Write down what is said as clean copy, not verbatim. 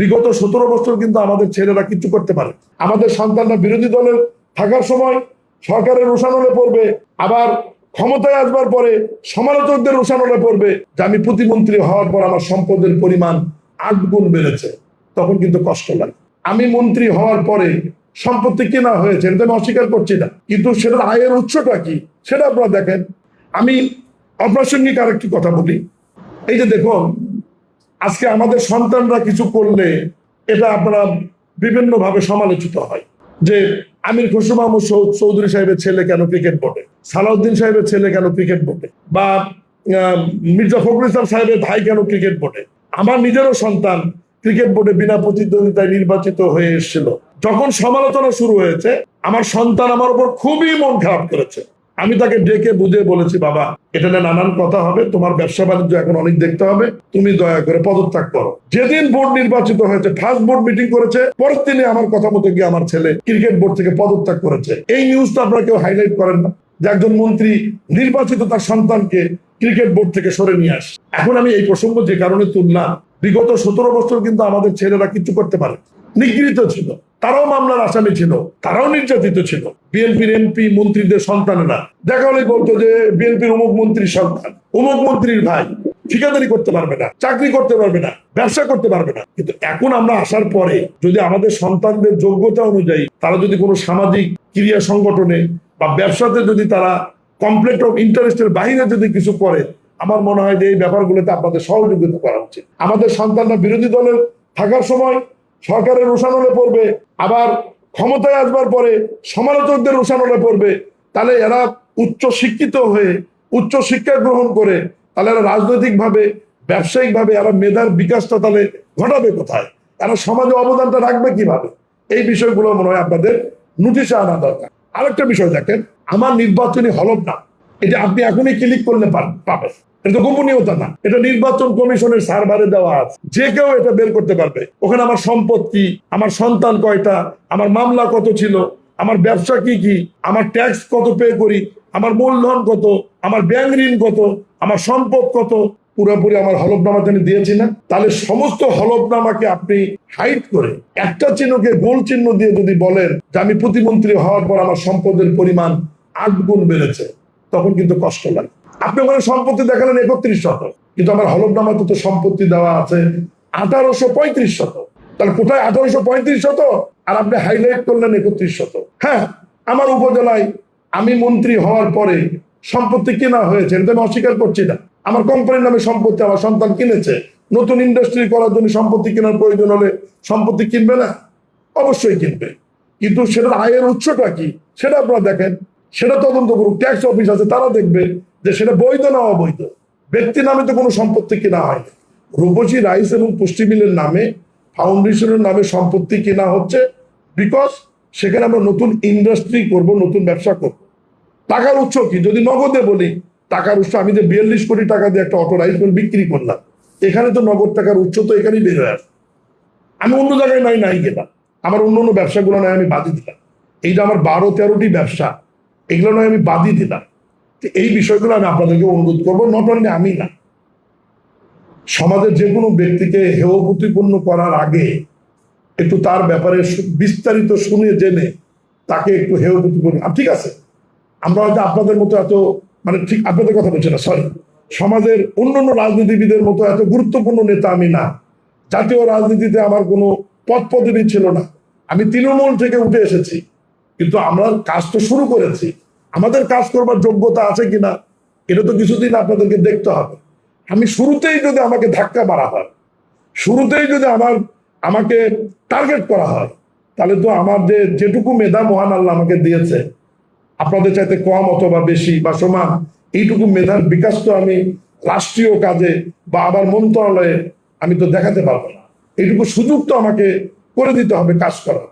বিগত 17 বছর কিন্তু আমাদের ছেলেরা কিছু করতে পারে। আমাদের সন্তানরা বিরোধী দলের থাকার সময় সরকারের রোষানলে পড়বে, আবার ক্ষমতায় আসবার পরে সমালোচকদের রোষানলে পড়বে যে আমি প্রতিমন্ত্রী হওয়ার পর আমার সম্পদের পরিমাণ 8 গুণ বেড়েছে। তখন কিন্তু কষ্ট লাগে। আমি মন্ত্রী হওয়ার পরে সম্পত্তি কেনা হয়েছে, এটা আমি অস্বীকার করছি না, কিন্তু সেটার আয়ের উৎসটা কি সেটা আপনারা দেখেন। আমি অপ্রাসঙ্গিক আরেকটি কথা বলি। এই যে দেখুন, আজকে আমাদের সন্তানরা কিছু করলে এটা আপনারা বিভিন্ন ভাবে সমালোচিত হয় যে আমির খসরু মাহমুদ চৌধুরী সাহেবের ছেলে কেন ক্রিকেট বোর্ডে, সালাউদ্দিন সাহেবের ছেলে কেন ক্রিকেট বোর্ডে, বা মির্জা ফখরুল ইসলাম সাহেবের ভাই কেন ক্রিকেট বোর্ডে। আমার নিজেরও সন্তান ক্রিকেট বোর্ডে বিনা প্রতিদ্বন্দ্বিতায় নির্বাচিত হয়ে এসেছিল। যখন সমালোচনা শুরু হয়েছে, আমার সন্তান আমার উপর খুবই মন খারাপ করেছে। আমি তাকে ডেকে বুঝে বলেছি, বাবা এটা নিয়ে নানান কথা হবে, তোমার ব্যবসা বাণিজ্য এখন অনেক দেখতে হবে, তুমি দয়া করে পদত্যাগ করো। যেদিন বোর্ড নির্বাচিত হয়েছে, ফার্স্ট বোর্ড মিটিং করেছে, পরের দিনে আমার কথা মতো গিয়ে আমার ছেলে ক্রিকেট বোর্ড থেকে পদত্যাগ করেছে। এই নিউজটা আপনারা কেউ হাইলাইট করেন না যে একজন মন্ত্রী নির্বাচিত তার সন্তানকে ক্রিকেট বোর্ড থেকে সরে নিয়ে আসে। এখন আমি এই প্রসঙ্গ যে কারণে তুললাম, বিগত 17 বছর কিন্তু আমাদের ছেলেরা কিছু করতে পারে। নিগৃহীত ছিল, তারাও মামলার আসামি ছিল, তারাও নির্যাতিত ছিল। বিএনপির এমপি মন্ত্রীদের সন্তানেরা দেখা হলেই বলতো যে বিএনপির অমুক মন্ত্রীর সন্তান, অমুক মন্ত্রীর ভাই, ঠিকাদারি করতে পারবে না, চাকরি করতে পারবে না, ব্যবসা করতে পারবে না। কিন্তু এখন আমরা আসার পরে যদি আমাদের সন্তানদের যোগ্যতা অনুযায়ী তারা যদি কোনো সামাজিক ক্রিয়া সংগঠনে বা ব্যবসাতে যদি তারা কমপ্লেক্ট অফ ইন্টারেস্টের বাইরে যদি কিছু করে, আমার মনে হয় যে এই ব্যাপারগুলোতে আপনাদের সহযোগিতা করা উচিত। আমাদের সন্তানরা বিরোধী দলের থাকার সময় সরকারের রোষানলে পড়বে, আবার ক্ষমতায় আসবার পরে সমালোচকদের রোষানলে পড়বে, তাহলে এরা উচ্চ শিক্ষিত হয়ে উচ্চ শিক্ষা গ্রহণ করে তাহলে এরা রাজনৈতিক ভাবে ব্যবসায়িক ভাবে এরা মেধার বিকাশটা তাহলে ঘটাবে কোথায়, এরা সমাজে অবদানটা রাখবে কিভাবে? এই বিষয়গুলো মনে হয় আপনাদের নোটিশে আনা দরকার। আরেকটা বিষয় দেখেন, আমার নির্বাচনী হলফনামা, এটা আপনি এখনই ক্লিক করলে পাবেন। এটা তো গোপনীয়তা না, এটা নির্বাচন কমিশনের সার্ভারে দেওয়া আছে, যে কেউ এটা বের করতে পারবে। ওখানে আমার সম্পত্তি, আমার সন্তান কয়টা, আমার মামলা কত ছিল, আমার ব্যবসা কি কি, আমার ট্যাক্স কত পে করি, আমার মূলধন কত, আমার ব্যাংক ঋণ কত, আমার সম্পদ কত, পুরোপুরি আমার হলফনামাতে আমি দিয়েছি না? তাহলে সমস্ত হলফনামাকে আপনি হাইড করে একটা চিহ্নকে গোল চিহ্ন দিয়ে যদি বলেন যে আমি প্রতিমন্ত্রী হওয়ার পর আমার সম্পদের পরিমাণ 8 গুণ বেড়েছে, তখন কিন্তু কষ্ট লাগে। আপনি ওখানে সম্পত্তি দেখালেন 31 শতক, কিন্তু আমার হলফনামাতে তো সম্পত্তি দেওয়া আছে 1835 শতক। তাহলে কোথায় 1835 শতক আর আপনি হাইলাইট করলেন 31 শতক? হ্যাঁ, আমার উপজেলায় আমি মন্ত্রী হওয়ার পরে সম্পত্তি কেনা হয়েছে, এটা আমি অস্বীকার করছি না। আমার কোম্পানির নামে সম্পত্তি আমার সন্তান কিনেছে। নতুন ইন্ডাস্ট্রি করার জন্য সম্পত্তি কেনার প্রয়োজন হলে সম্পত্তি কিনবে না? অবশ্যই কিনবে, কিন্তু সেটার আয়ের উৎসটা কি সেটা আপনারা দেখেন, সেটা তদন্ত করুক। ট্যাক্স অফিস আছে, তারা দেখবে যে সেটা বৈধ না অবৈধ। ব্যক্তি নামে তো কোনো সম্পত্তি কেনা হয়নি। রূপসী রাইস এবং পুষ্টি মিলের নামে, ফাউন্ডেশনের নামে সম্পত্তি কেনা হচ্ছে বিকজ সেখানে আমরা নতুন ইন্ডাস্ট্রি করব, নতুন ব্যবসা করব। টাকার উৎস কি? যদি নগদে বলি, টাকার উৎস আমি যে 42 কোটি টাকা দিয়ে একটা অটো রাইস মিল বিক্রি করলাম, এখানে তো নগদ টাকার উৎস তো এখানেই বের হয়ে আসে। আমি অন্য জায়গায় নাই গেলাম, আমার অন্য ব্যবসাগুলো নয় আমি বাদই দিলাম। এই যে আমার 12-13টি ব্যবসা, এগুলো নয় আমি বাদই দিলাম। এই বিষয়গুলো আমি আপনাদেরকে অনুরোধ করবো, নট অনলি আমি না, সমাজের যে কোনো ব্যক্তিকে হেয় প্রতিপন্ন করার আগে একটু তার ব্যাপারে বিস্তারিত শুনে জেনে তাকে একটু হেয় প্রতিপন্ন। ঠিক আছে, আমরা হয়তো আপনাদের মতো এত, মানে ঠিক আপনাদের কথা বলছি না, সরি, সমাজের অন্যান্য রাজনীতিবিদের মতো এত গুরুত্বপূর্ণ নেতা আমি না। জাতীয় রাজনীতিতে আমার কোনো পদ পদবি ছিল না, আমি তৃণমূল থেকে উঠে এসেছি, কিন্তু আমরা কাজ তো শুরু করেছি। আমাদের কাজ করবার যোগ্যতা আছে কিনা এটা তো কিছুদিন আপনাদেরকে দেখতে হবে। আমি শুরুতেই যদি আমাকে ধাক্কা মারা হয়, শুরুতেই যদি আমাকে টার্গেট করা হয়, তাহলে তো আমার যেটুকু মেধা মহান আল্লাহ আমাকে দিয়েছে, আপনাদের চাইতে কম অথবা বেশি বা সমান, এইটুকু মেধার বিকাশ তো আমি রাষ্ট্রীয় কাজে বা আবার মন্ত্রণালয়ে আমি তো দেখাতে পারবো না। এইটুকু সুযোগ তো আমাকে করে দিতে হবে কাজ করা।